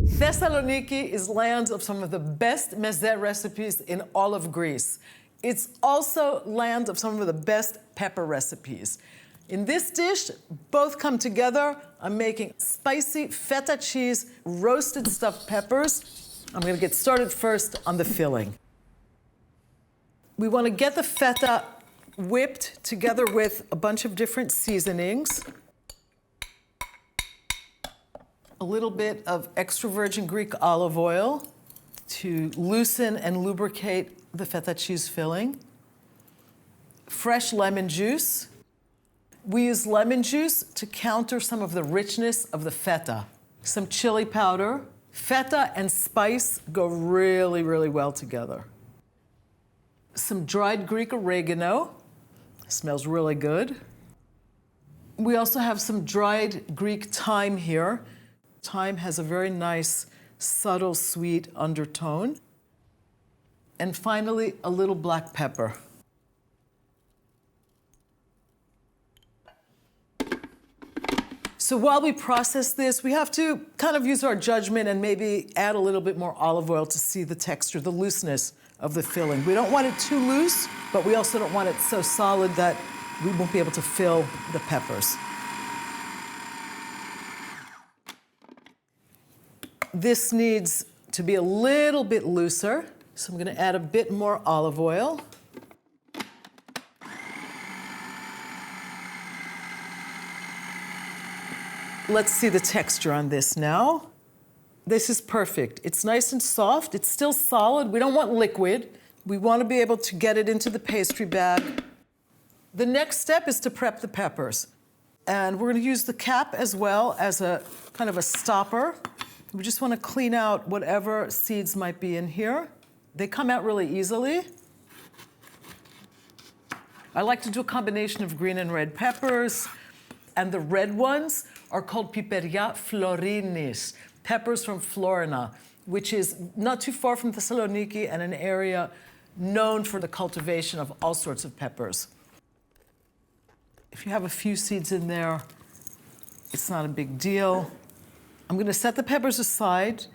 Thessaloniki is land of some of the best meze recipes in all of Greece. It's also land of some of the best pepper recipes. In this dish, both come together. I'm making spicy feta cheese, roasted stuffed peppers. I'm gonna get started first on the filling. We wanna get the feta whipped together with a bunch of different seasonings. A little bit of extra virgin Greek olive oil to loosen and lubricate the feta cheese filling. Fresh lemon juice. We use lemon juice to counter some of the richness of the feta. Some chili powder. Feta and spice go really, really well together. Some dried Greek oregano. Smells really good. We also have some dried Greek thyme here. Thyme has a very nice, subtle, sweet undertone. And finally, a little black pepper. So while we process this, we have to kind of use our judgment and maybe add a little bit more olive oil to see the texture, the looseness of the filling. We don't want it too loose, but we also don't want it so solid that we won't be able to fill the peppers. This needs to be a little bit looser, so I'm gonna add a bit more olive oil. Let's see the texture on this now. This is perfect. It's nice and soft. It's still solid. We don't want liquid. We want to be able to get it into the pastry bag. The next step is to prep the peppers. And we're going to use the cap as well as a kind of a stopper. We just want to clean out whatever seeds might be in here. They come out really easily. I like to do a combination of green and red peppers. And the red ones are called piperia florinis, peppers from Florina, which is not too far from Thessaloniki and an area known for the cultivation of all sorts of peppers. If you have a few seeds in there, it's not a big deal. I'm going to set the peppers aside.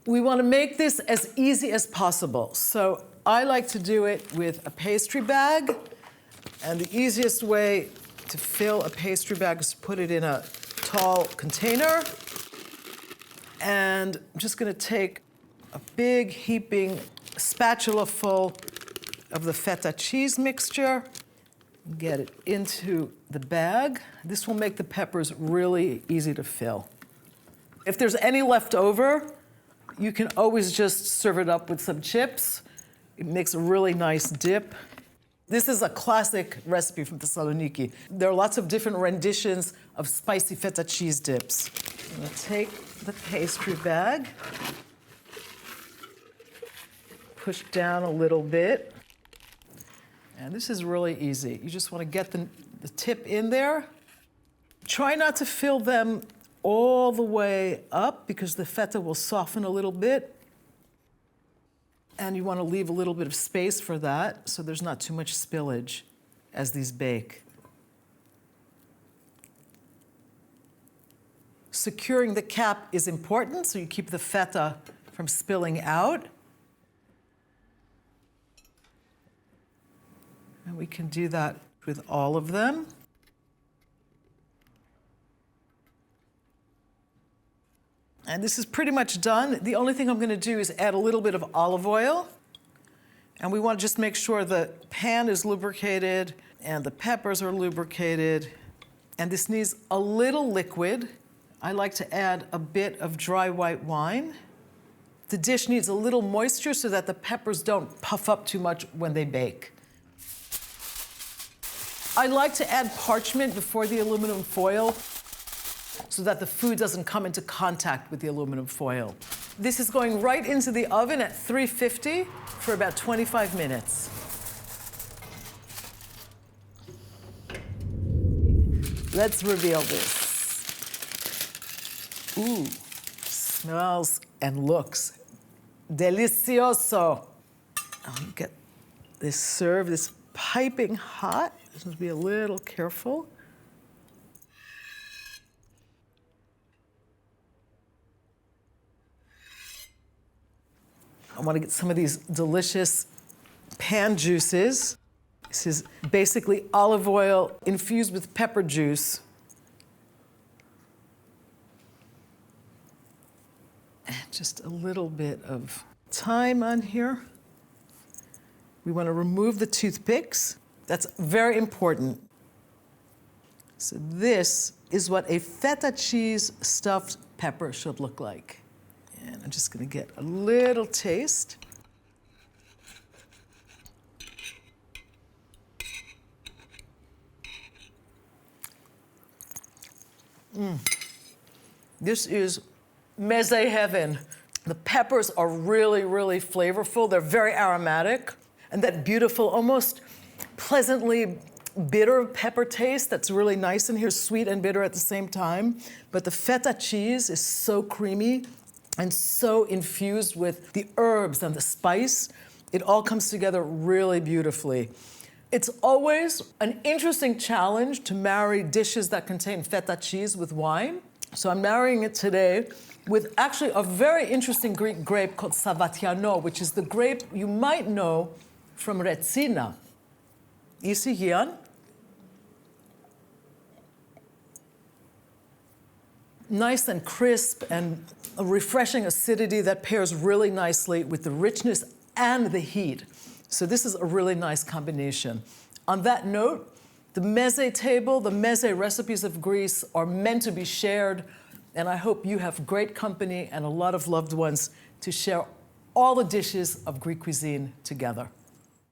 We want to make this as easy as possible. So I like to do it with a pastry bag. And the easiest way to fill a pastry bag is to put it in a tall container. And I'm just going to take a big heaping spatula full of the feta cheese mixture, get it into the bag. This will make the peppers really easy to fill. If there's any left over, you can always just serve it up with some chips. It makes a really nice dip. This is a classic recipe from Thessaloniki. There are lots of different renditions of spicy feta cheese dips. I'm gonna take the pastry bag, push down a little bit. And this is really easy. You just want to get the tip in there. Try not to fill them all the way up because the feta will soften a little bit. And you want to leave a little bit of space for that so there's not too much spillage as these bake. Securing the cap is important so you keep the feta from spilling out. And we can do that with all of them. And this is pretty much done. The only thing I'm going to do is add a little bit of olive oil. And we want to just make sure the pan is lubricated and the peppers are lubricated. And this needs a little liquid. I like to add a bit of dry white wine. The dish needs a little moisture so that the peppers don't puff up too much when they bake. I like to add parchment before the aluminum foil so that the food doesn't come into contact with the aluminum foil. This is going right into the oven at 350 for about 25 minutes. Let's reveal this. Ooh, smells and looks delicioso. I'll get this served, this piping hot. Just be a little careful. . I want to get some of these delicious pan juices. This is basically olive oil infused with pepper juice. And just a little bit of thyme on here. We want to remove the toothpicks. That's very important. So this is what a feta cheese stuffed pepper should look like. And I'm just going to get a little taste. This is meze heaven. The peppers are really, really flavorful. They're very aromatic. And that beautiful, almost pleasantly bitter pepper taste that's really nice in here, sweet and bitter at the same time. But the feta cheese is so creamy and so infused with the herbs and the spice. It all comes together really beautifully. It's always an interesting challenge to marry dishes that contain feta cheese with wine. So I'm marrying it today with actually a very interesting Greek grape called Savatiano, which is the grape you might know from Retsina. Isi Gian. Nice and crisp and a refreshing acidity that pairs really nicely with the richness and the heat. So this is a really nice combination. On that note, the meze table, the meze recipes of Greece are meant to be shared, and I hope you have great company and a lot of loved ones to share all the dishes of Greek cuisine together.